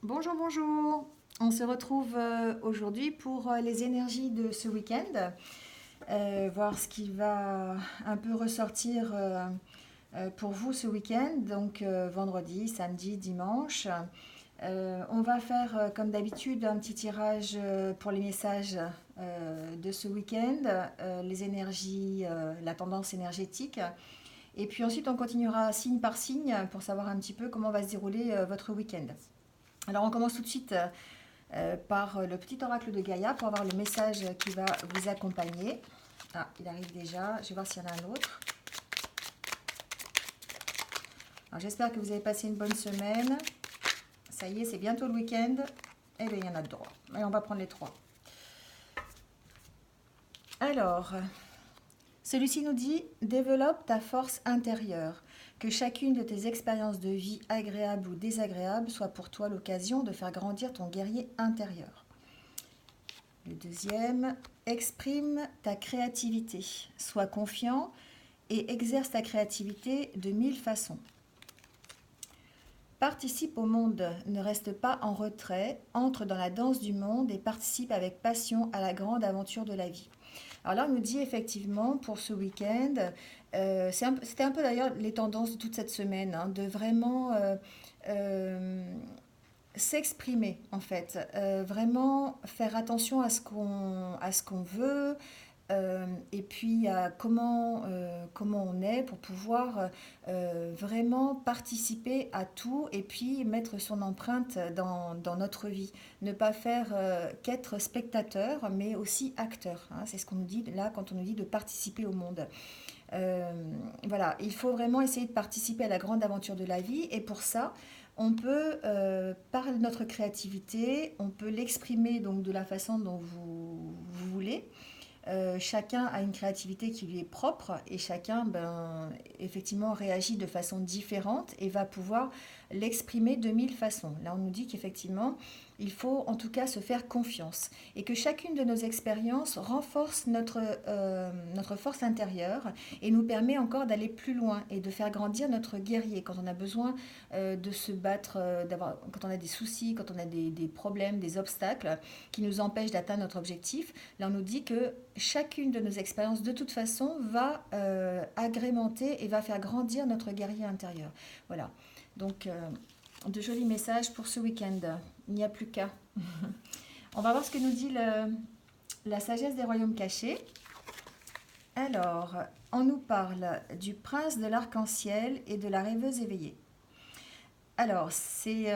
Bonjour, bonjour. On se retrouve aujourd'hui pour les énergies de ce week-end, voir ce qui va un peu ressortir pour vous ce week-end, donc vendredi, samedi, dimanche. On va faire comme d'habitude un petit tirage pour les messages de ce week-end, les énergies, la tendance énergétique. Et puis ensuite on continuera signe par signe pour savoir un petit peu comment va se dérouler votre week-end. Alors on commence tout de suite par le petit oracle de Gaïa pour avoir le message qui va vous accompagner. Ah, il arrive déjà. Je vais voir s'il y en a un autre. Alors j'espère que vous avez passé une bonne semaine. Ça y est, c'est bientôt le week-end. Et bien il y en a deux. Et on va prendre les trois. Alors, celui-ci nous dit: développe ta force intérieure. Que chacune de tes expériences de vie, agréables ou désagréables, soit pour toi l'occasion de faire grandir ton guerrier intérieur. Le deuxième: exprime ta créativité. Sois confiant et exerce ta créativité de 1000 façons. Participe au monde, ne reste pas en retrait, entre dans la danse du monde et participe avec passion à la grande aventure de la vie. Alors là, on nous dit effectivement pour ce week-end, c'était un peu d'ailleurs les tendances de toute cette semaine, hein, de vraiment euh, s'exprimer en fait, vraiment faire attention à ce qu'on veut, et puis à comment on est pour pouvoir vraiment participer à tout et puis mettre son empreinte dans notre vie. Ne pas faire qu'être spectateur, mais aussi acteur, hein. C'est ce qu'on nous dit là quand on nous dit de participer au monde. Euh, voilà, il faut vraiment essayer de participer à la grande aventure de la vie et pour ça, on peut, par notre créativité, on peut l'exprimer donc de la façon dont vous voulez. Chacun a une créativité qui lui est propre et chacun, effectivement, réagit de façon différente et va pouvoir l'exprimer de mille façons. Là, on nous dit qu'effectivement, il faut en tout cas se faire confiance et que chacune de nos expériences renforce notre force intérieure et nous permet encore d'aller plus loin et de faire grandir notre guerrier quand on a besoin de se battre, quand on a des soucis, quand on a des problèmes, des obstacles qui nous empêchent d'atteindre notre objectif. Là, on nous dit que chacune de nos expériences, de toute façon, va agrémenter et va faire grandir notre guerrier intérieur. Voilà. Donc, de jolis messages pour ce week-end. Il n'y a plus qu'à. On va voir ce que nous dit la sagesse des royaumes cachés. Alors, on nous parle du prince de l'arc-en-ciel et de la rêveuse éveillée. Alors, c'est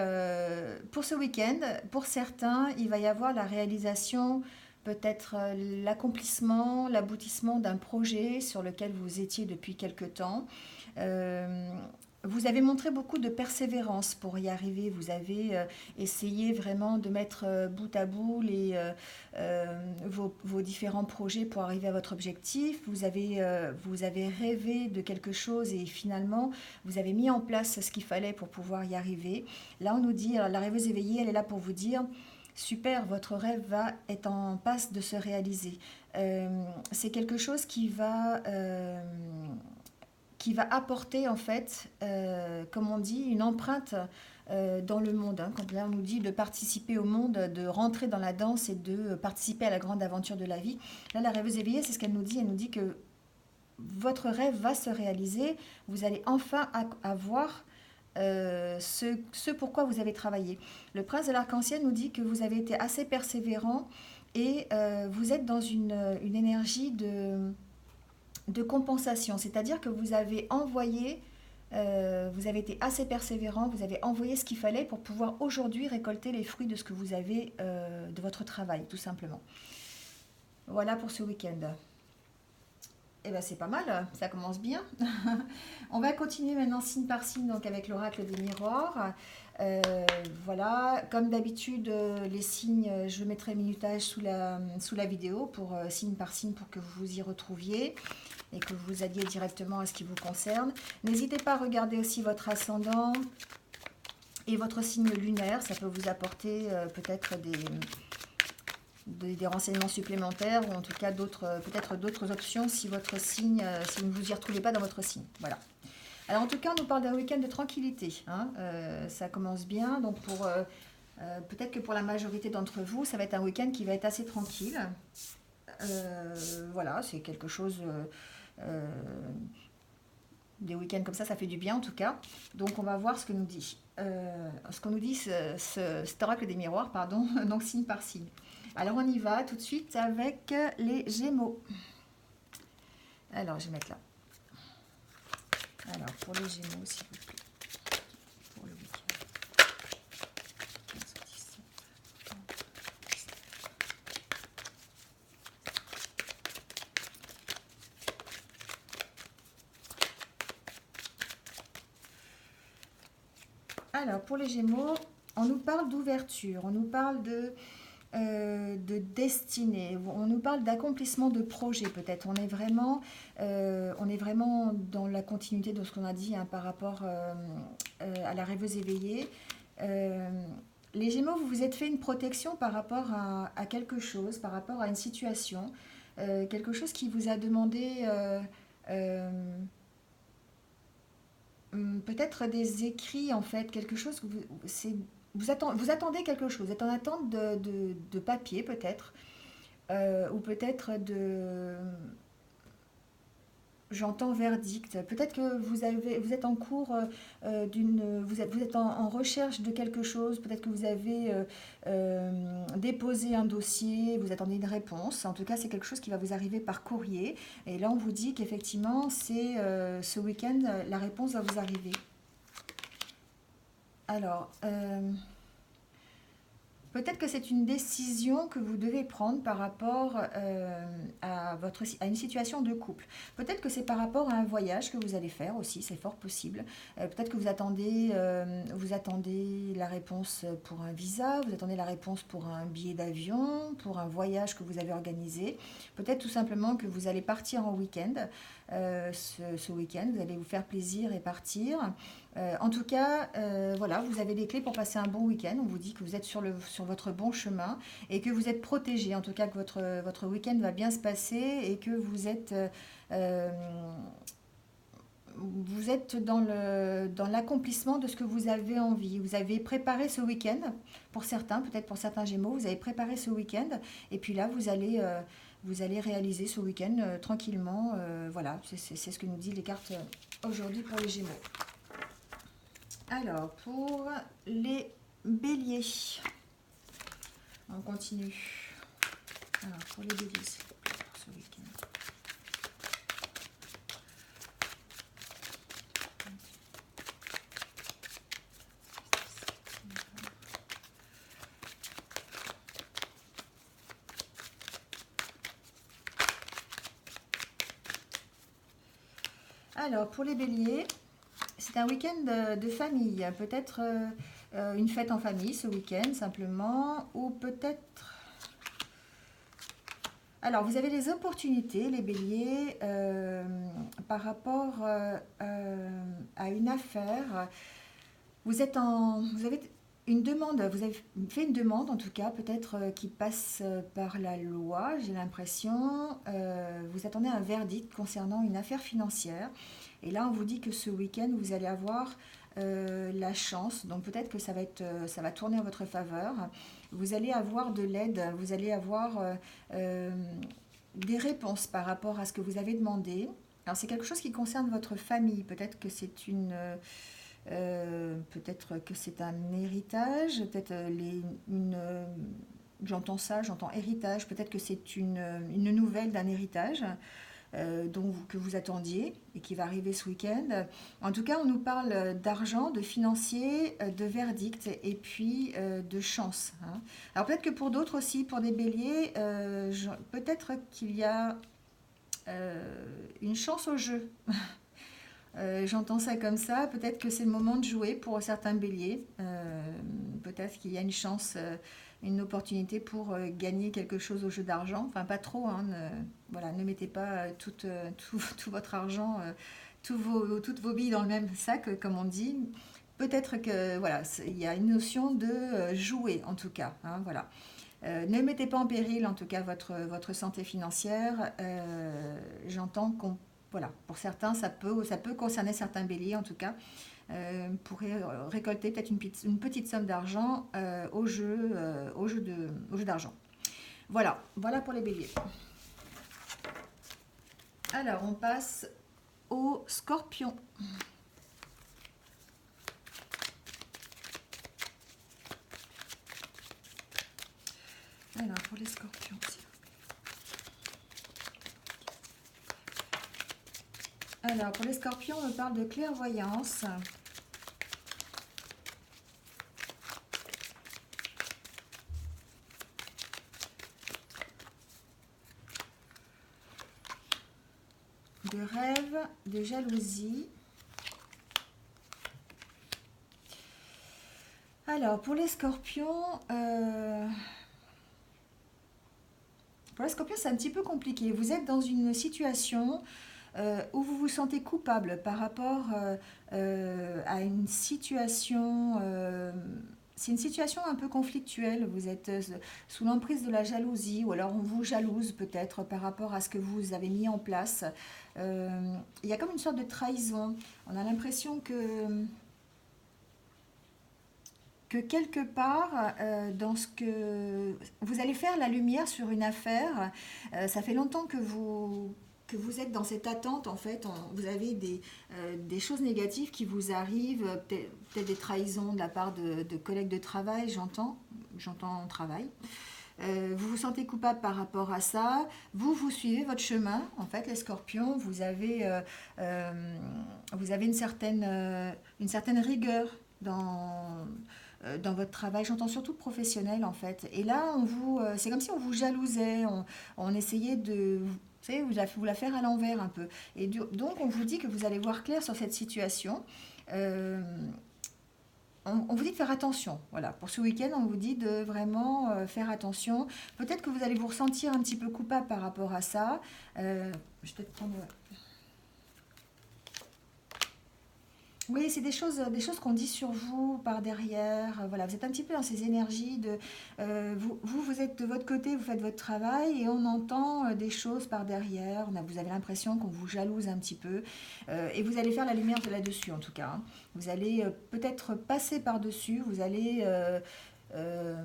pour ce week-end, pour certains, il va y avoir la réalisation, peut-être l'accomplissement, l'aboutissement d'un projet sur lequel vous étiez depuis quelque temps. Euh, Vous avez montré beaucoup de persévérance pour y arriver. Vous avez essayé vraiment de mettre bout à bout vos différents projets pour arriver à votre objectif. Vous avez rêvé de quelque chose et finalement, vous avez mis en place ce qu'il fallait pour pouvoir y arriver. Là, on nous dit, alors, la rêveuse éveillée, elle est là pour vous dire: super, votre rêve est en passe de se réaliser. C'est quelque chose qui va apporter en fait, comme on dit, une empreinte dans le monde, hein. Quand là on nous dit de participer au monde, de rentrer dans la danse et de participer à la grande aventure de la vie, là la rêveuse éveillée, c'est ce qu'elle nous dit. Elle nous dit que votre rêve va se réaliser, vous allez enfin avoir ce pourquoi vous avez travaillé. Le prince de l'arc-en-ciel nous dit que vous avez été assez persévérant et vous êtes dans une énergie de compensation, c'est-à-dire que vous avez été assez persévérant, vous avez envoyé ce qu'il fallait pour pouvoir aujourd'hui récolter les fruits de ce que vous avez, de votre travail, tout simplement. Voilà pour ce week-end. Eh ben c'est pas mal, ça commence bien. On va continuer maintenant signe par signe donc avec l'oracle des miroirs. Euh, voilà, comme d'habitude, les signes, je mettrai le minutage sous la vidéo pour signe par signe pour que vous vous y retrouviez et que vous alliez directement à ce qui vous concerne. N'hésitez pas à regarder aussi votre ascendant et votre signe lunaire, ça peut vous apporter peut-être des renseignements supplémentaires ou en tout cas peut-être d'autres options si votre signe, si vous ne vous y retrouvez pas dans votre signe. Voilà. Alors en tout cas, on nous parle d'un week-end de tranquillité, hein. Ça commence bien, donc Peut-être que pour la majorité d'entre vous, ça va être un week-end qui va être assez tranquille. Voilà, c'est quelque chose... euh, des week-ends comme ça fait du bien en tout cas. Donc on va voir ce que nous dit. Ce qu'on nous dit, cet oracle des miroirs, pardon, donc signe par signe. Alors on y va tout de suite avec les Gémeaux. Alors je vais mettre là. Alors pour les Gémeaux, s'il vous plaît. Pour le week-end. 15, 17, 30, 17. Alors pour les Gémeaux, on nous parle d'ouverture, on nous parle de destinée, on nous parle d'accomplissement de projet peut-être. On est vraiment dans la continuité de ce qu'on a dit par rapport à la rêveuse éveillée. Euh, les Gémeaux, vous vous êtes fait une protection par rapport à quelque chose, par rapport à une situation, quelque chose qui vous a demandé euh, peut-être des écrits en fait, quelque chose que vous attendez quelque chose, vous êtes en attente de papier peut-être, ou peut-être j'entends verdict. Peut-être que vous êtes en cours vous êtes en recherche de quelque chose. Peut-être que vous avez déposé un dossier, vous attendez une réponse. En tout cas, c'est quelque chose qui va vous arriver par courrier. Et là, on vous dit qu'effectivement, c'est ce week-end, la réponse va vous arriver. Alors, peut-être que c'est une décision que vous devez prendre par rapport à une situation de couple. Peut-être que c'est par rapport à un voyage que vous allez faire aussi, c'est fort possible. Peut-être que vous attendez la réponse pour un visa, vous attendez la réponse pour un billet d'avion, pour un voyage que vous avez organisé. Peut-être tout simplement que vous allez partir en week-end. Ce week-end, vous allez vous faire plaisir et partir. En tout cas, voilà, vous avez les clés pour passer un bon week-end. On vous dit que vous êtes sur votre bon chemin et que vous êtes protégé. En tout cas, que votre week-end va bien se passer et que euh, vous êtes dans l'accomplissement de ce que vous avez envie. Vous avez préparé ce week-end, pour certains, peut-être pour certains Gémeaux, vous avez préparé ce week-end et puis là, vous allez réaliser ce week-end tranquillement. Voilà, c'est ce que nous disent les cartes aujourd'hui pour les Gémeaux. Alors, pour les béliers, on continue. Alors, pour les béliers, c'est pour ce week-end. Alors, pour les béliers, c'est un week-end de famille. Peut-être une fête en famille ce week-end, simplement. Ou peut-être... Alors, vous avez les opportunités, les béliers, par rapport à une affaire. Vous avez une demande, vous avez fait une demande en tout cas, peut-être qui passe par la loi, j'ai l'impression. Vous attendez un verdict concernant une affaire financière. Et là, on vous dit que ce week-end, vous allez avoir la chance. Donc peut-être que ça va tourner en votre faveur. Vous allez avoir de l'aide, vous allez avoir euh, des réponses par rapport à ce que vous avez demandé. Alors c'est quelque chose qui concerne votre famille. Peut-être que c'est un héritage, peut-être j'entends ça, j'entends héritage, peut-être que c'est une nouvelle d'un héritage que vous attendiez et qui va arriver ce week-end. En tout cas, on nous parle d'argent, de financier, de verdict et puis de chance, hein. Alors peut-être que pour d'autres aussi, pour des béliers, peut-être qu'il y a une chance au jeu. J'entends ça comme ça. Peut-être que c'est le moment de jouer pour certains béliers. Peut-être qu'il y a une chance, une opportunité pour gagner quelque chose au jeu d'argent. Enfin, pas trop, hein. Voilà, ne mettez pas tout votre argent, toutes vos billes dans le même sac, comme on dit. Peut-être que voilà, il y a une notion de jouer en tout cas, hein, voilà. Ne mettez pas en péril en tout cas votre santé financière. J'entends qu'on voilà, pour certains ça peut concerner certains béliers en tout cas. pourrait récolter peut-être une petite somme d'argent au jeu d'argent. Voilà, voilà pour les béliers. Alors, on passe aux scorpions. Alors, pour les scorpions, alors, pour les scorpions, on parle de clairvoyance. De rêve, de jalousie. Alors, pour les scorpions, c'est un petit peu compliqué. Vous êtes dans une situation où vous vous sentez coupable par rapport à une situation. C'est une situation un peu conflictuelle. Vous êtes sous l'emprise de la jalousie, ou alors on vous jalouse peut-être par rapport à ce que vous avez mis en place. Il y a comme une sorte de trahison. On a l'impression que quelque part, dans ce que vous allez faire la lumière sur une affaire, ça fait longtemps que vous êtes dans cette attente, en fait. Vous avez des choses négatives qui vous arrivent, peut-être des trahisons de la part de collègues de travail, j'entends travail. Vous vous sentez coupable par rapport à ça, vous suivez votre chemin, en fait, les scorpions, vous avez une certaine rigueur dans votre travail, j'entends surtout professionnel en fait. Et là, c'est comme si on vous jalousait, on essayait de, vous savez, vous la faire à l'envers un peu. Donc, on vous dit que vous allez voir clair sur cette situation. Euh, on vous dit de faire attention. Voilà, pour ce week-end, on vous dit de vraiment faire attention. Peut-être que vous allez vous ressentir un petit peu coupable par rapport à ça. Je vais peut-être prendre. Oui, c'est des choses qu'on dit sur vous par derrière. Voilà, vous êtes un petit peu dans ces énergies de vous êtes de votre côté, vous faites votre travail et on entend des choses par derrière. Vous avez l'impression qu'on vous jalouse un petit peu et vous allez faire la lumière de là-dessus en tout cas, hein. Vous allez peut-être passer par-dessus, euh,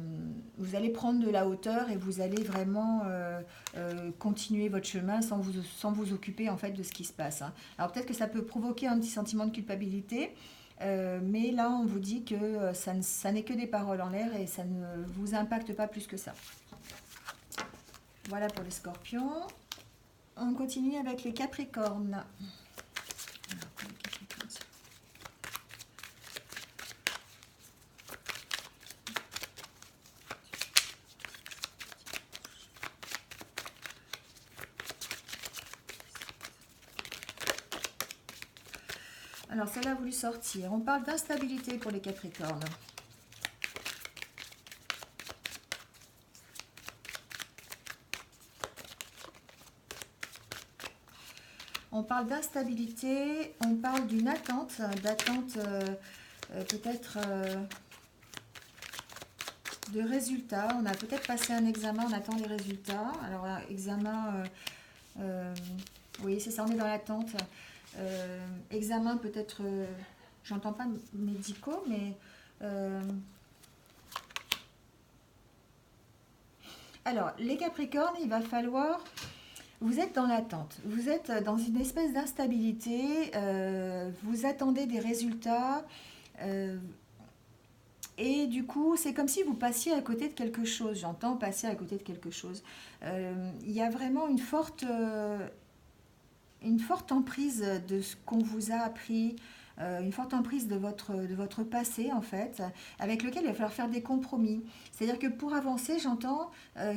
vous allez prendre de la hauteur et vous allez vraiment continuer votre chemin sans vous occuper en fait de ce qui se passe, hein. Alors peut-être que ça peut provoquer un petit sentiment de culpabilité, mais là on vous dit que ça n'est que des paroles en l'air et ça ne vous impacte pas plus que ça. Voilà pour les scorpions. On continue avec les capricornes. Alors, celle-là a voulu sortir. On parle d'instabilité pour les Capricornes. On parle d'instabilité, on parle d'une d'attente peut-être de résultats. On a peut-être passé un examen, on attend les résultats. Alors, examen, oui, c'est ça, on est dans l'attente. Examen peut-être, j'entends pas médicaux, mais alors les Capricornes, il va falloir, vous êtes dans l'attente, vous êtes dans une espèce d'instabilité, vous attendez des résultats, et du coup c'est comme si vous passiez à côté de quelque chose, j'entends passer à côté de quelque chose. Il y a vraiment une forte emprise de ce qu'on vous a appris, une forte emprise de votre passé en fait, avec lequel il va falloir faire des compromis. C'est-à-dire que pour avancer, j'entends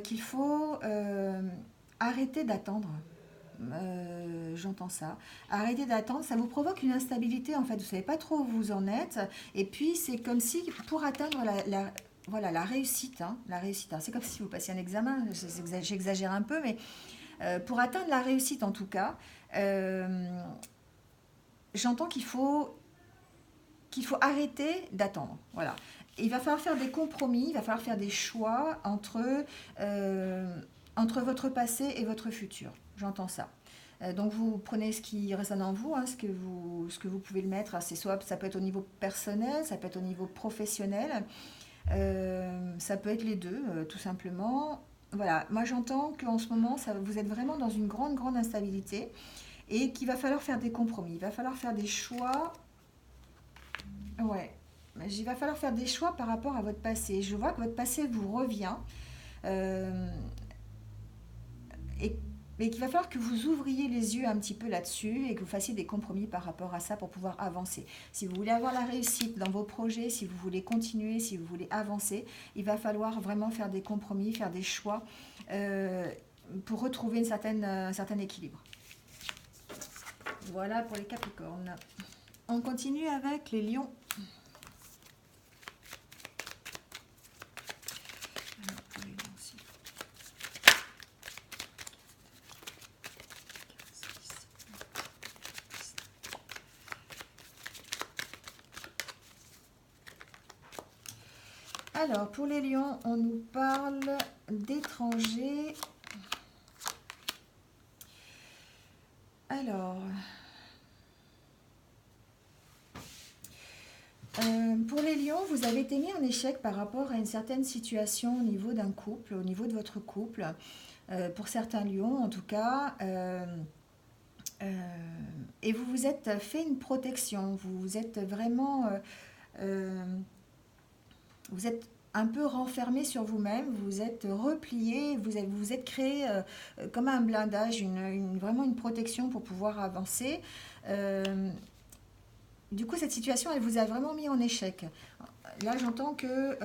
qu'il faut arrêter d'attendre. J'entends ça. Arrêtez d'attendre, ça vous provoque une instabilité en fait. Vous ne savez pas trop où vous en êtes. Et puis c'est comme si pour atteindre voilà, la réussite, hein, c'est comme si vous passiez un examen. J'exagère un peu, mais pour atteindre la réussite en tout cas, euh, j'entends qu'il faut arrêter d'attendre. Voilà. Il va falloir faire des compromis, il va falloir faire des choix entre votre passé et votre futur. J'entends ça. Donc vous prenez ce qui résonne en vous, hein, ce que vous pouvez le mettre. C'est soit ça peut être au niveau personnel, ça peut être au niveau professionnel, ça peut être les deux, tout simplement. Voilà, moi j'entends qu'en ce moment, vous êtes vraiment dans une grande, grande instabilité et qu'il va falloir faire des compromis, il va falloir faire des choix. Ouais, il va falloir faire des choix par rapport à votre passé. Je vois que votre passé vous revient. euh, et, et qu'il va falloir que vous ouvriez les yeux un petit peu là-dessus et que vous fassiez des compromis par rapport à ça pour pouvoir avancer. Si vous voulez avoir la réussite dans vos projets, si vous voulez continuer, si vous voulez avancer, il va falloir vraiment faire des compromis, faire des choix euh, pour retrouver un certain équilibre. Voilà pour les Capricornes. On continue avec les Lions. Alors, pour les Lions aussi. Alors, pour les lions, on nous parle d'étrangers. Alors, pour les lions, vous avez été mis en échec par rapport à une certaine situation au niveau d'un couple, au niveau de votre couple. Pour certains lions, en tout cas. Et vous vous êtes fait une protection. Vous êtes vraiment... euh, vous êtes un peu renfermé sur vous-même, vous vous êtes replié, vous vous êtes créé comme un blindage, vraiment une protection pour pouvoir avancer. Euh, du coup, cette situation, elle vous a vraiment mis en échec. Là, j'entends que...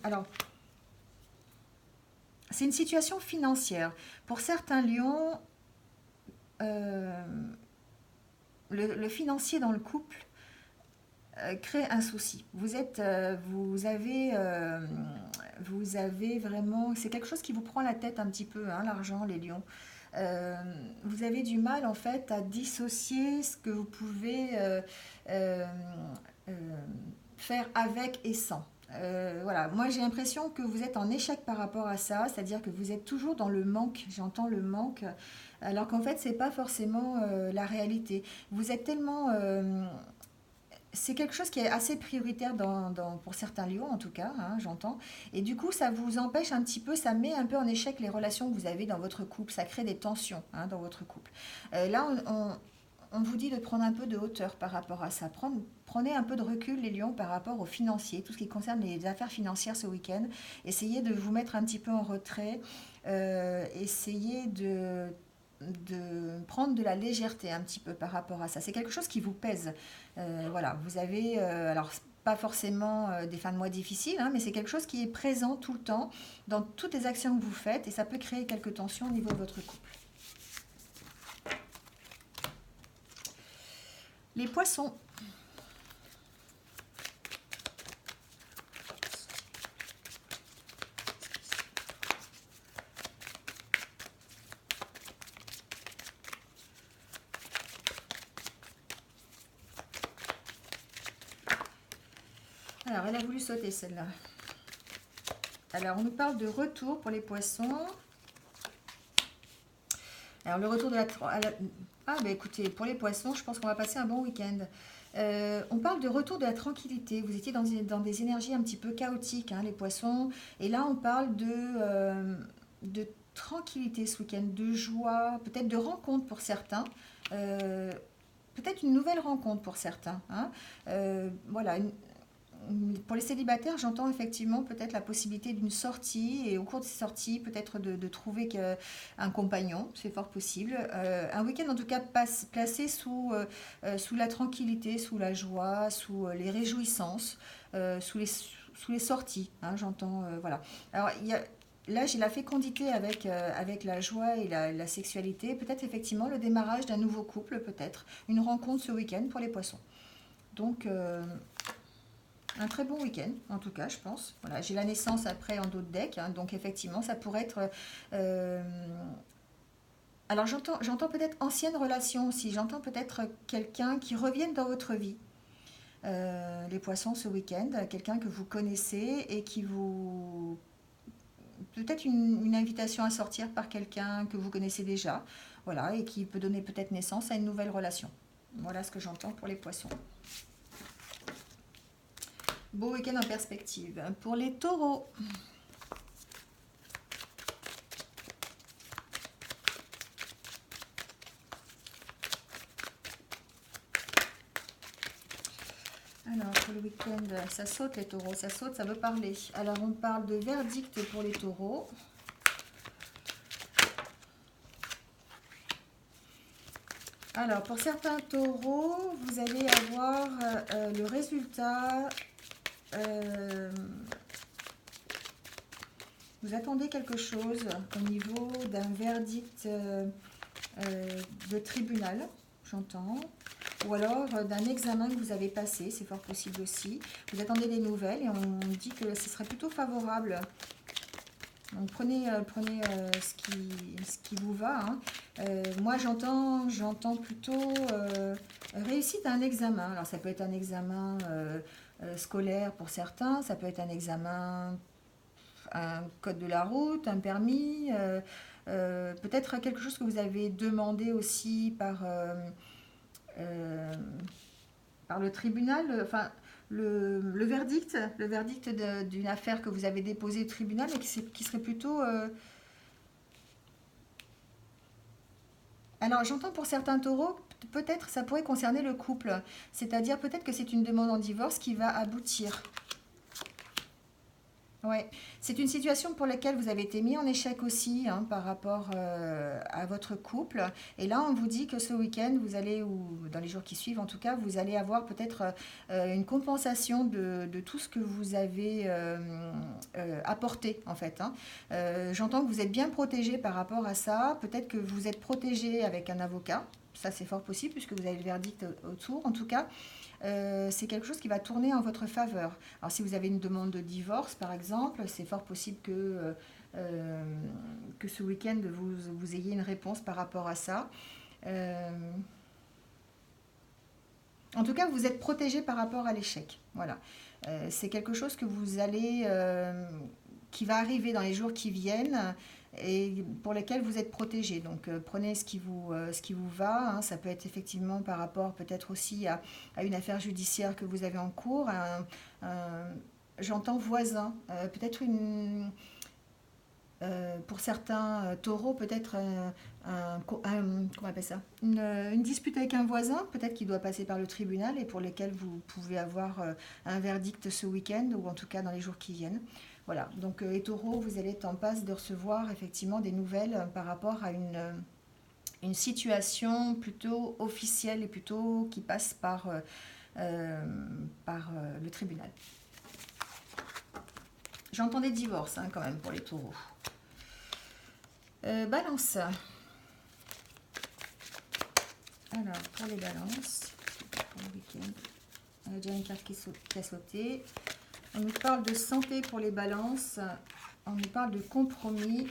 alors, c'est une situation financière. Pour certains lions, euh, le financier dans le couple crée un souci. Vous avez vraiment, c'est quelque chose qui vous prend la tête un petit peu, hein, l'argent, les lions. Euh, vous avez du mal en fait à dissocier ce que vous pouvez euh, euh, faire avec et sans. Voilà, moi j'ai l'impression que vous êtes en échec par rapport à ça, c'est-à-dire que vous êtes toujours dans le manque, j'entends le manque, alors qu'en fait c'est pas forcément la réalité. Vous êtes tellement c'est quelque chose qui est assez prioritaire pour certains lions, en tout cas, hein, j'entends. Et du coup, ça vous empêche un petit peu, ça met un peu en échec les relations que vous avez dans votre couple. Ça crée des tensions, hein, dans votre couple. Là, on vous dit de prendre un peu de hauteur par rapport à ça. Prenez un peu de recul, les lions, par rapport aux financiers, tout ce qui concerne les affaires financières ce week-end. Essayez de vous mettre un petit peu en retrait. Essayez de prendre de la légèreté un petit peu par rapport à ça. C'est quelque chose qui vous pèse. Voilà, vous avez, alors pas forcément des fins de mois difficiles, hein, mais c'est quelque chose qui est présent tout le temps dans toutes les actions que vous faites et ça peut créer quelques tensions au niveau de votre couple. Les poissons. Alors, elle a voulu sauter celle-là. Alors, on nous parle de retour pour les poissons. Alors, le retour de Ah, bah écoutez, pour les poissons, je pense qu'on va passer un bon week-end. On parle de retour de la tranquillité. Vous étiez dans des énergies un petit peu chaotiques, hein, les poissons. Et là, on parle de tranquillité ce week-end, de joie, peut-être de rencontre pour certains. Euh, Peut-être une nouvelle rencontre pour certains, hein. Voilà, pour les célibataires, j'entends effectivement peut-être la possibilité d'une sortie et au cours de ces sorties, peut-être de trouver un compagnon, c'est fort possible. Un week-end en tout cas placé sous la tranquillité, sous la joie, sous les réjouissances, sous les sorties, hein, j'entends. Voilà. Alors là, j'ai la fécondité avec la joie et la sexualité. Peut-être effectivement le démarrage d'un nouveau couple, peut-être. Une rencontre ce week-end pour les poissons. Donc, un très bon week-end, en tout cas, je pense. Voilà, j'ai la naissance après en dos de deck, hein, donc effectivement, ça pourrait être... euh, alors j'entends peut-être ancienne relation aussi, j'entends peut-être quelqu'un qui revienne dans votre vie. Les poissons ce week-end, quelqu'un que vous connaissez et qui vous... peut-être une invitation à sortir par quelqu'un que vous connaissez déjà, voilà, et qui peut donner peut-être naissance à une nouvelle relation. Voilà ce que j'entends pour les poissons. Beau week-end en perspective. Pour les taureaux. Alors, pour le week-end, ça saute les taureaux, ça saute, ça veut parler. Alors, on parle de verdict pour les taureaux. Alors, pour certains taureaux, vous allez avoir le résultat. Vous attendez quelque chose au niveau d'un verdict de tribunal, j'entends. Ou alors d'un examen que vous avez passé, c'est fort possible aussi. Vous attendez des nouvelles et on dit que ce serait plutôt favorable. Donc prenez ce qui vous va. Hein. Moi j'entends plutôt réussite à un examen. Alors ça peut être un examen scolaire pour certains, ça peut être un examen, un code de la route, un permis, peut-être quelque chose que vous avez demandé aussi par le tribunal, enfin le verdict d'une affaire que vous avez déposée au tribunal et qui serait plutôt... Alors j'entends pour certains taureaux, peut-être ça pourrait concerner le couple, c'est-à-dire peut-être que c'est une demande en divorce qui va aboutir. Ouais, c'est une situation pour laquelle vous avez été mis en échec aussi hein, par rapport à votre couple. Et là, on vous dit que ce week-end, vous allez, ou dans les jours qui suivent en tout cas, vous allez avoir peut-être une compensation de tout ce que vous avez apporté en fait. Hein. J'entends que vous êtes bien protégé par rapport à ça. Peut-être que vous êtes protégé avec un avocat. Ça, c'est fort possible puisque vous avez le verdict autour. En tout cas, c'est quelque chose qui va tourner en votre faveur. Alors si vous avez une demande de divorce par exemple, c'est fort possible que ce week-end vous ayez une réponse par rapport à ça. Euh, En tout cas, vous êtes protégé par rapport à l'échec. Voilà. C'est quelque chose que vous allez, qui va arriver dans les jours qui viennent et pour lesquels vous êtes protégé. Donc prenez ce qui vous va. Hein. Ça peut être effectivement par rapport peut-être aussi à une affaire judiciaire que vous avez en cours. J'entends voisin. Peut-être pour certains taureaux, peut-être comment on appelle ça une dispute avec un voisin, peut-être qui doit passer par le tribunal et pour lesquels vous pouvez avoir un verdict ce week-end ou en tout cas dans les jours qui viennent. Voilà, donc les taureaux, vous allez être en passe de recevoir effectivement des nouvelles par rapport à une situation plutôt officielle et plutôt qui passe par le tribunal. J'entends des divorces hein, quand même pour les taureaux. Balance. Alors, pour les balances, pour le week-end, on a déjà une carte qui a sauté. On nous parle de santé pour les balances. On nous parle de compromis.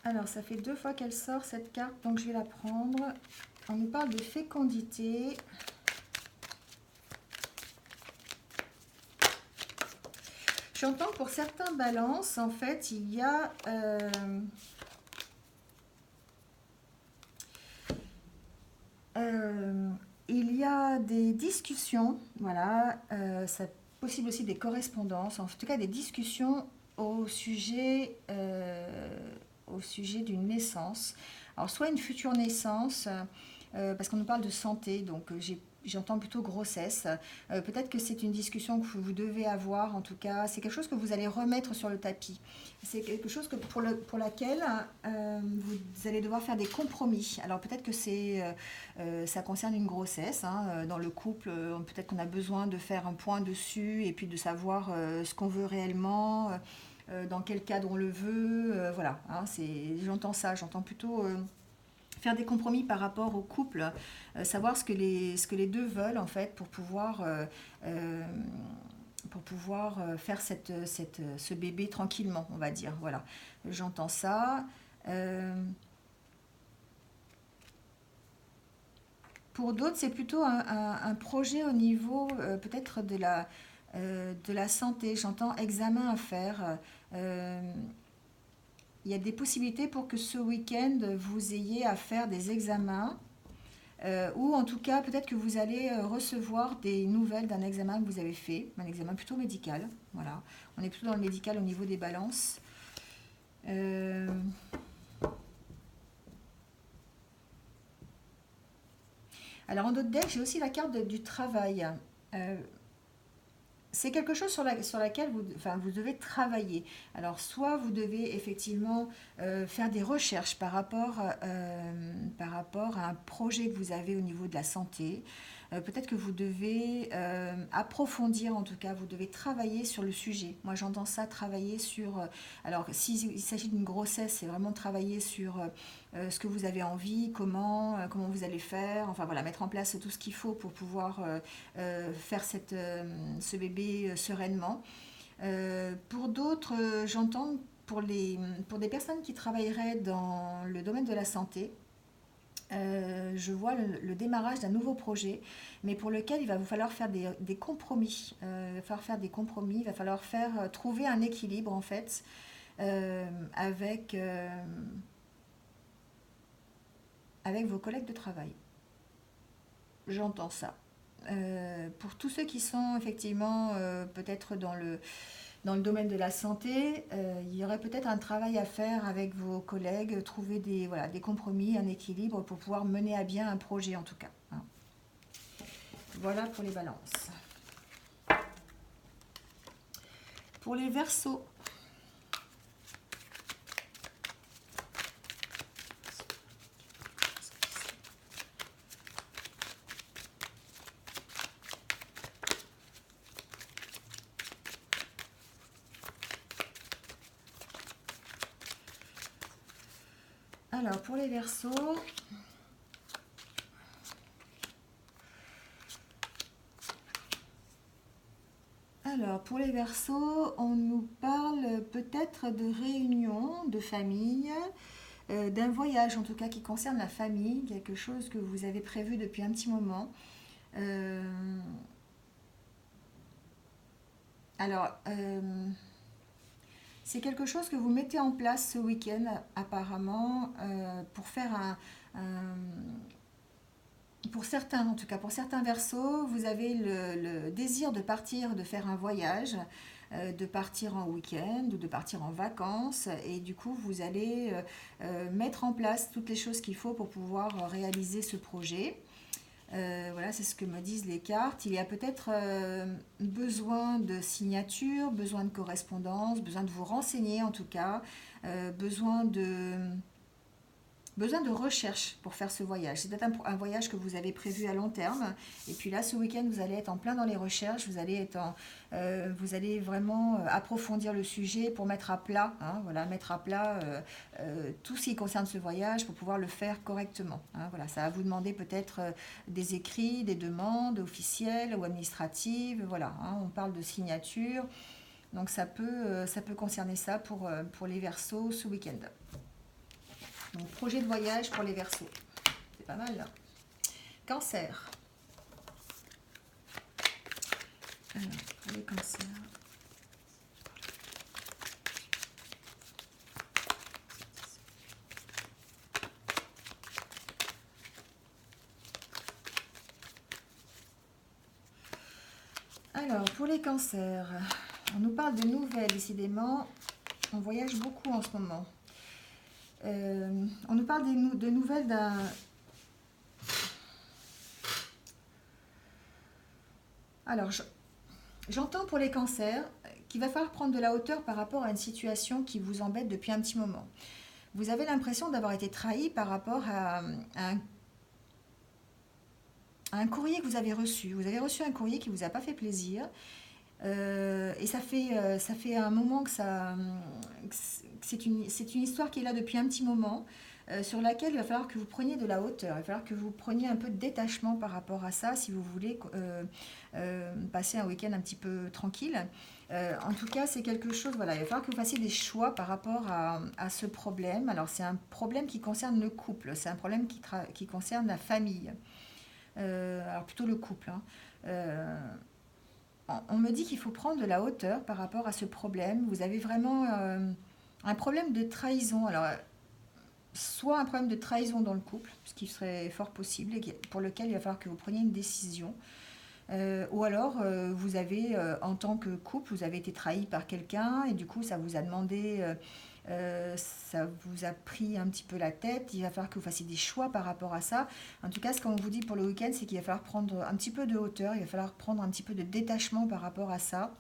Alors, ça fait 2 fois qu'elle sort cette carte, donc je vais la prendre. On nous parle de fécondité. J'entends pour certains balances, en fait, il y a des discussions, voilà, c'est possible aussi des correspondances, en tout cas des discussions au sujet d'une naissance. Alors, soit une future naissance, parce qu'on nous parle de santé, donc j'entends plutôt grossesse. Peut-être que c'est une discussion que vous devez avoir, en tout cas. C'est quelque chose que vous allez remettre sur le tapis. C'est quelque chose pour laquelle vous allez devoir faire des compromis. Alors peut-être que ça concerne une grossesse. Hein, dans le couple, peut-être qu'on a besoin de faire un point dessus et puis de savoir ce qu'on veut réellement, dans quel cadre on le veut. Voilà, hein, j'entends ça. J'entends plutôt... faire des compromis par rapport au couple, savoir ce que les deux veulent en fait pour pouvoir faire ce bébé tranquillement, on va dire. Voilà, j'entends ça. Euh, pour d'autres, c'est plutôt un projet au niveau peut-être de la santé. J'entends examen à faire. Euh, il y a des possibilités pour que ce week-end, vous ayez à faire des examens. Ou en tout cas, peut-être que vous allez recevoir des nouvelles d'un examen que vous avez fait, un examen plutôt médical. Voilà, on est plutôt dans le médical au niveau des balances. Euh, alors en d'autres decks, j'ai aussi la carte du travail. Euh, c'est quelque chose sur laquelle vous devez travailler. Alors, soit vous devez effectivement faire des recherches par rapport à un projet que vous avez au niveau de la santé. Peut-être que vous devez approfondir, en tout cas, vous devez travailler sur le sujet. Moi, j'entends ça, travailler sur... alors, s'il s'agit d'une grossesse, c'est vraiment travailler sur ce que vous avez envie, comment vous allez faire, enfin voilà, mettre en place tout ce qu'il faut pour pouvoir faire ce bébé sereinement. Pour d'autres, j'entends pour des personnes qui travailleraient dans le domaine de la santé, je vois le démarrage d'un nouveau projet, mais pour lequel il va vous falloir faire des compromis. Il va falloir faire des compromis, il va falloir trouver un équilibre en fait avec, avec vos collègues de travail. J'entends ça. Pour tous ceux qui sont effectivement peut-être dans le domaine de la santé, il y aurait peut-être un travail à faire avec vos collègues, trouver voilà, des compromis, un équilibre pour pouvoir mener à bien un projet en tout cas. Hein. Voilà pour les balances. Pour les verseaux, alors pour les verseaux, pour les verseaux, on nous parle peut-être de réunions, de famille, d'un voyage en tout cas qui concerne la famille, quelque chose que vous avez prévu depuis un petit moment. Euh, alors, c'est quelque chose que vous mettez en place ce week-end apparemment pour faire un- pour certains, en tout cas pour certains versos, vous avez le désir de partir, de faire un voyage, de partir en week-end ou de partir en vacances. Et du coup, vous allez mettre en place toutes les choses qu'il faut pour pouvoir réaliser ce projet. Voilà, c'est ce que me disent les cartes. Il y a peut-être besoin de signature, besoin de correspondance, besoin de vous renseigner en tout cas, besoin besoin de recherche pour faire ce voyage. C'est peut-être un voyage que vous avez prévu à long terme. Et puis là, ce week-end, vous allez être en plein dans les recherches. Vous allez vraiment approfondir le sujet pour mettre à plat, hein, voilà, mettre à plat tout ce qui concerne ce voyage pour pouvoir le faire correctement. Hein, voilà, ça va vous demander peut-être des écrits, des demandes officielles ou administratives. Voilà, hein, on parle de signature. Donc ça peut concerner ça pour les Verseaux ce week-end. Donc, projet de voyage pour les Verseaux. C'est pas mal, là. Cancer. Alors, pour les cancers. Alors, pour les cancers, on nous parle de nouvelles, décidément. On voyage beaucoup en ce moment. On nous parle de nouvelles d'un... Alors, j'entends pour les cancers qu'il va falloir prendre de la hauteur par rapport à une situation qui vous embête depuis un petit moment. Vous avez l'impression d'avoir été trahi par rapport à un courrier que vous avez reçu. Vous avez reçu un courrier qui ne vous a pas fait plaisir. Et ça fait un moment que c'est une histoire qui est là depuis un petit moment. sur laquelle il va falloir que vous preniez de la hauteur, il va falloir que vous preniez un peu de détachement par rapport à ça si vous voulez passer un week-end un petit peu tranquille. En tout cas, c'est quelque chose, voilà, il va falloir que vous fassiez des choix par rapport à ce problème. Alors, c'est un problème qui concerne le couple, c'est un problème qui concerne la famille. Alors, plutôt le couple, hein. Euh, on me dit qu'il faut prendre de la hauteur par rapport à ce problème. Vous avez vraiment un problème de trahison. Alors, soit un problème de trahison dans le couple, ce qui serait fort possible, et pour lequel il va falloir que vous preniez une décision. Ou alors, vous avez, en tant que couple, vous avez été trahi par quelqu'un et du coup, ça vous a demandé, ça vous a pris un petit peu la tête. Il va falloir que vous fassiez des choix par rapport à ça. En tout cas, ce qu'on vous dit pour le week-end, c'est qu'il va falloir prendre un petit peu de hauteur, il va falloir prendre un petit peu de détachement par rapport à ça.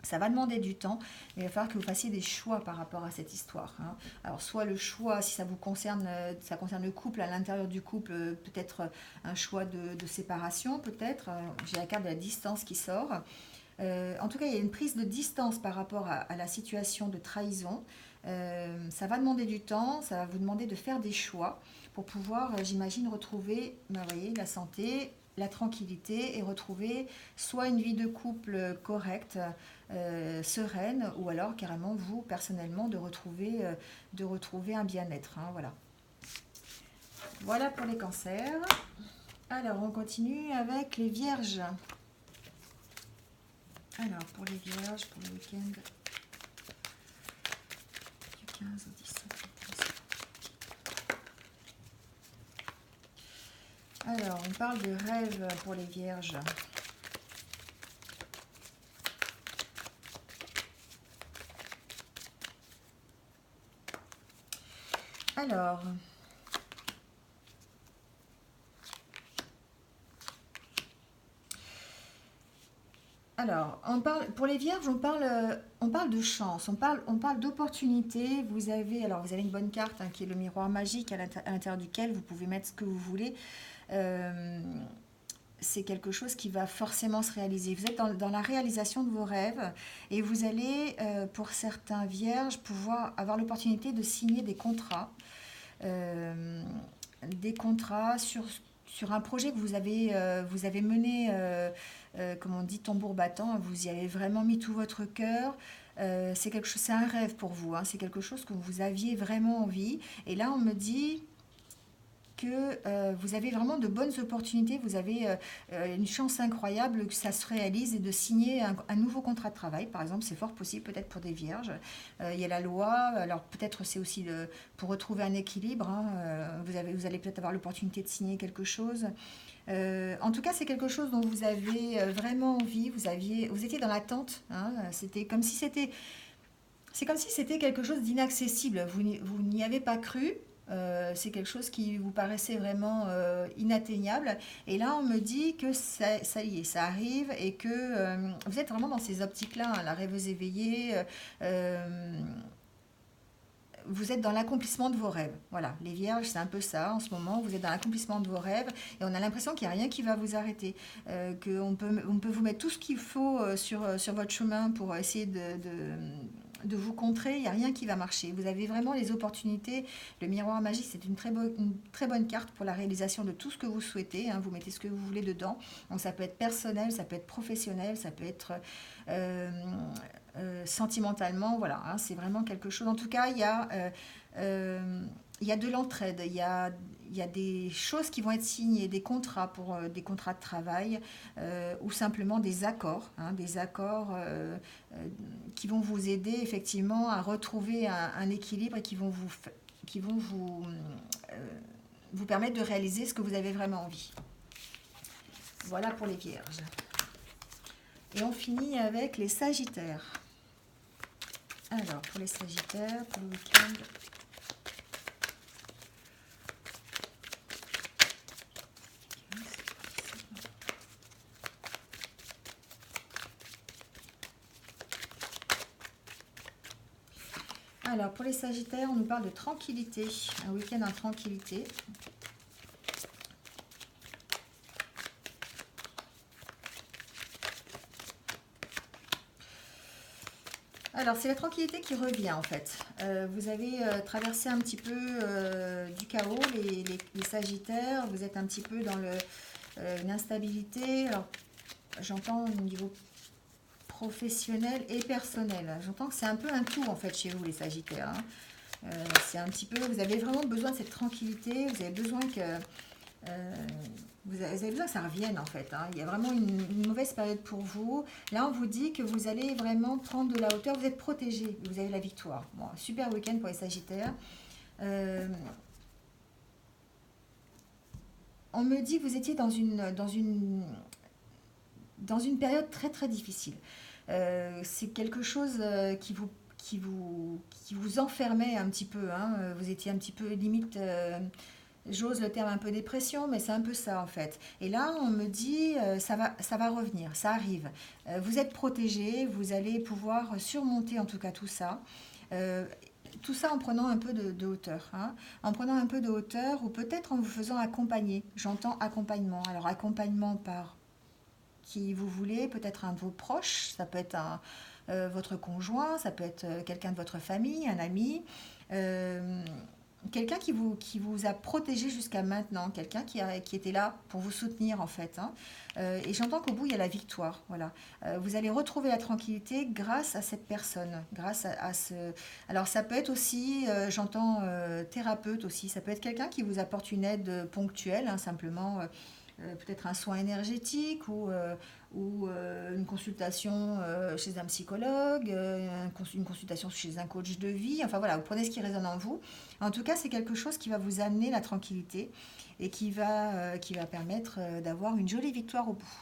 Ça va demander du temps, mais il va falloir que vous fassiez des choix par rapport à cette histoire, hein. Alors, soit le choix, si ça vous concerne, ça concerne le couple, à l'intérieur du couple, peut-être un choix de séparation, peut-être. J'ai la carte de la distance qui sort. En tout cas, il y a une prise de distance par rapport à la situation de trahison. Ça va demander du temps, ça va vous demander de faire des choix pour pouvoir, j'imagine, retrouver, ben, vous voyez, la santé, la tranquillité et retrouver soit une vie de couple correcte, sereine, ou alors carrément vous, personnellement, de retrouver un bien-être, hein, voilà. Voilà pour les cancers. Alors, on continue avec les vierges. Alors, pour les vierges, pour le week-end du 15 au 17. Alors, on parle de rêve pour les vierges. Alors, on parle, pour les vierges, on parle de chance, on parle d'opportunité. Vous avez une bonne carte, hein, qui est le miroir magique à l'intérieur duquel vous pouvez mettre ce que vous voulez. Euh, c'est quelque chose qui va forcément se réaliser. Vous êtes dans la réalisation de vos rêves et vous allez, pour certains vierges, pouvoir avoir l'opportunité de signer euh, des contrats sur un projet que vous avez mené, comme on dit, tambour battant. Vous y avez vraiment mis tout votre cœur. C'est un rêve pour vous, hein, c'est quelque chose que vous aviez vraiment envie. Et là, on me dit que vous avez vraiment de bonnes opportunités, vous avez une chance incroyable que ça se réalise et de signer un nouveau contrat de travail, par exemple, c'est fort possible peut-être pour des vierges. Il y a la loi, alors peut-être c'est aussi pour retrouver un équilibre, hein, vous allez peut-être avoir l'opportunité de signer quelque chose. En tout cas, c'est quelque chose dont vous avez vraiment envie, vous étiez dans l'attente, hein, c'est comme si c'était quelque chose d'inaccessible. Vous n'y avez pas cru. C'est quelque chose qui vous paraissait vraiment inatteignable. Et là, on me dit que ça y est, ça arrive et que vous êtes vraiment dans ces optiques-là, hein, la rêveuse éveillée. Vous êtes dans l'accomplissement de vos rêves. Voilà, les vierges, c'est un peu ça en ce moment. Vous êtes dans l'accomplissement de vos rêves et on a l'impression qu'il n'y a rien qui va vous arrêter. On peut vous mettre tout ce qu'il faut sur votre chemin pour essayer de vous contrer. Il n'y a rien qui va marcher. Vous avez vraiment les opportunités. Le miroir magique, c'est une très bonne carte pour la réalisation de tout ce que vous souhaitez, hein. Vous mettez ce que vous voulez dedans. Donc ça peut être personnel, ça peut être professionnel, ça peut être euh, sentimentalement, voilà, hein, c'est vraiment quelque chose. En tout cas, il y a de l'entraide, il y a des choses qui vont être signées, des contrats pour des contrats de travail ou simplement des accords qui vont vous aider effectivement à retrouver un équilibre et qui vont euh, vous permettre de réaliser ce que vous avez vraiment envie. Voilà pour les vierges. Et on finit avec les sagittaires. Alors, pour les sagittaires, pour le week-end. Alors, pour les sagittaires, on nous parle de tranquillité. Un week-end en tranquillité. Alors, c'est la tranquillité qui revient en fait. Vous avez traversé un petit peu du chaos, les Sagittaires. Vous êtes un petit peu dans une instabilité. Alors, j'entends au niveau professionnel et personnel. J'entends que c'est un peu un tout en fait chez vous les Sagittaires, hein. C'est un petit peu, vous avez vraiment besoin de cette tranquillité. Vous avez besoin que vous avez besoin que ça revienne en fait, hein. Il y a vraiment une mauvaise période pour vous. Là, on vous dit que vous allez vraiment prendre de la hauteur. Vous êtes protégé. Vous avez la victoire. Bon, super week-end pour les Sagittaires. Euh, on me dit que vous étiez dans une période très très difficile. C'est quelque chose qui vous enfermait un petit peu, hein. Vous étiez un petit peu limite, j'ose le terme un peu dépression, mais c'est un peu ça en fait. Et là, on me dit, ça va revenir, ça arrive. Vous êtes protégé, vous allez pouvoir surmonter en tout cas tout ça. Euh, tout ça en prenant un peu de hauteur, hein. En prenant un peu de hauteur ou peut-être en vous faisant accompagner. J'entends accompagnement. Alors accompagnement par qui vous voulez, peut-être un de vos proches, ça peut être votre conjoint, ça peut être quelqu'un de votre famille, un ami, euh, quelqu'un qui vous a protégé jusqu'à maintenant, quelqu'un qui était là pour vous soutenir en fait, hein. Et j'entends qu'au bout, il y a la victoire. Voilà. Vous allez retrouver la tranquillité grâce à cette personne, grâce à ce... Alors ça peut être aussi, j'entends thérapeute aussi, ça peut être quelqu'un qui vous apporte une aide ponctuelle, hein, simplement peut-être un soin énergétique ou une consultation chez un psychologue, une consultation chez un coach de vie. Enfin voilà, vous prenez ce qui résonne en vous. En tout cas, c'est quelque chose qui va vous amener la tranquillité et qui va permettre d'avoir une jolie victoire au bout.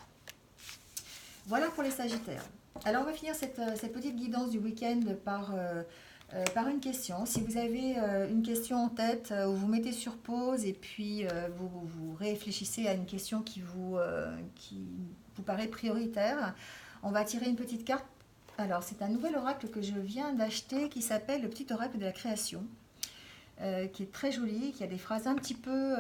Voilà pour les Sagittaires. Alors on va finir cette petite guidance du week-end par une question. Si vous avez une question en tête, vous mettez sur pause et puis vous réfléchissez à une question qui vous paraît prioritaire, on va tirer une petite carte. Alors c'est un nouvel oracle que je viens d'acheter qui s'appelle le petit oracle de la création, qui est très joli, qui a des phrases un petit peu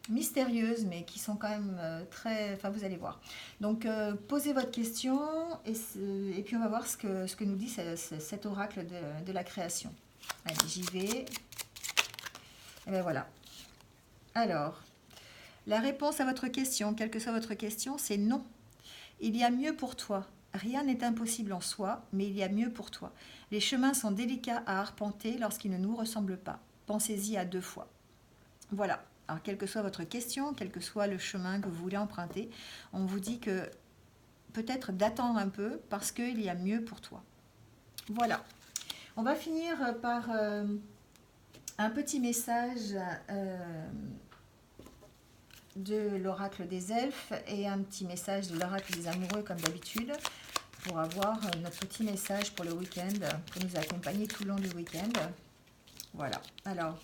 mystérieuses, mais qui sont quand même très... Enfin, vous allez voir. Donc, posez votre question et puis on va voir ce que nous dit cet oracle de la création. Allez, j'y vais. Et bien voilà. Alors, la réponse à votre question, quelle que soit votre question, c'est non. Il y a mieux pour toi. Rien n'est impossible en soi, mais il y a mieux pour toi. Les chemins sont délicats à arpenter lorsqu'ils ne nous ressemblent pas. Pensez-y à deux fois. Voilà. Alors, quelle que soit votre question, quel que soit le chemin que vous voulez emprunter, on vous dit que peut-être d'attendre un peu parce qu'il y a mieux pour toi. Voilà. On va finir par un petit message de l'oracle des elfes et un petit message de l'oracle des amoureux comme d'habitude pour avoir notre petit message pour le week-end, pour nous accompagner tout le long du week-end. Voilà. Alors,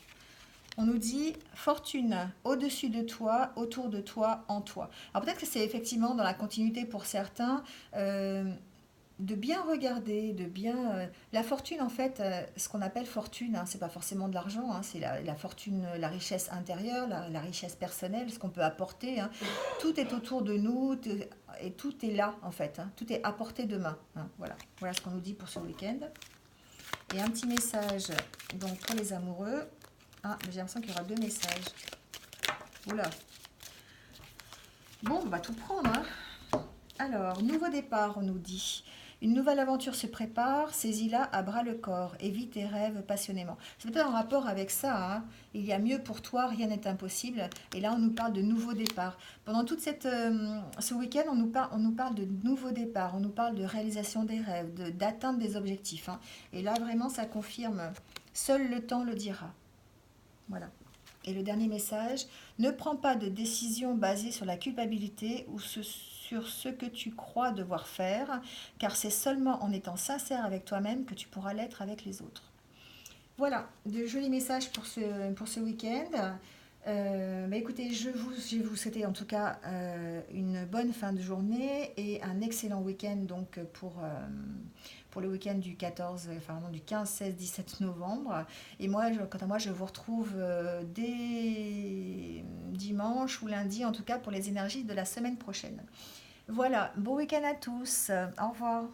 on nous dit fortune au-dessus de toi, autour de toi, en toi. Alors peut-être que c'est effectivement dans la continuité pour certains de bien regarder, de bien... la fortune en fait, ce qu'on appelle fortune, hein, c'est pas forcément de l'argent, hein, c'est la fortune, la richesse intérieure, la richesse personnelle, ce qu'on peut apporter, hein. Tout est autour de nous et tout est là en fait, hein, tout est à portée de main, hein, voilà. Voilà ce qu'on nous dit pour ce week-end. Et un petit message donc pour les amoureux. Ah, mais j'ai l'impression qu'il y aura deux messages. Oula. Bon, on va tout prendre, hein. Alors, nouveau départ, on nous dit. Une nouvelle aventure se prépare, saisis-la à bras le corps et vis tes rêves passionnément. C'est peut-être en rapport avec ça, hein. Il y a mieux pour toi, rien n'est impossible. Et là, on nous parle de nouveau départ. Pendant toute ce week-end, on nous parle de nouveau départ, on nous parle de réalisation des rêves, d'atteinte des objectifs, hein. Et là, vraiment, ça confirme. Seul le temps le dira. Voilà. Et le dernier message, ne prends pas de décision basée sur la culpabilité ou sur ce que tu crois devoir faire, car c'est seulement en étant sincère avec toi-même que tu pourras l'être avec les autres. Voilà, de jolis messages pour ce week-end. Écoutez, je vais vous souhaiter en tout cas une bonne fin de journée et un excellent week-end donc pour le week-end du 14, enfin non, du 15, 16, 17 novembre. Et moi, quant à moi, je vous retrouve dès dimanche ou lundi, en tout cas pour les énergies de la semaine prochaine. Voilà, bon week-end à tous. Au revoir.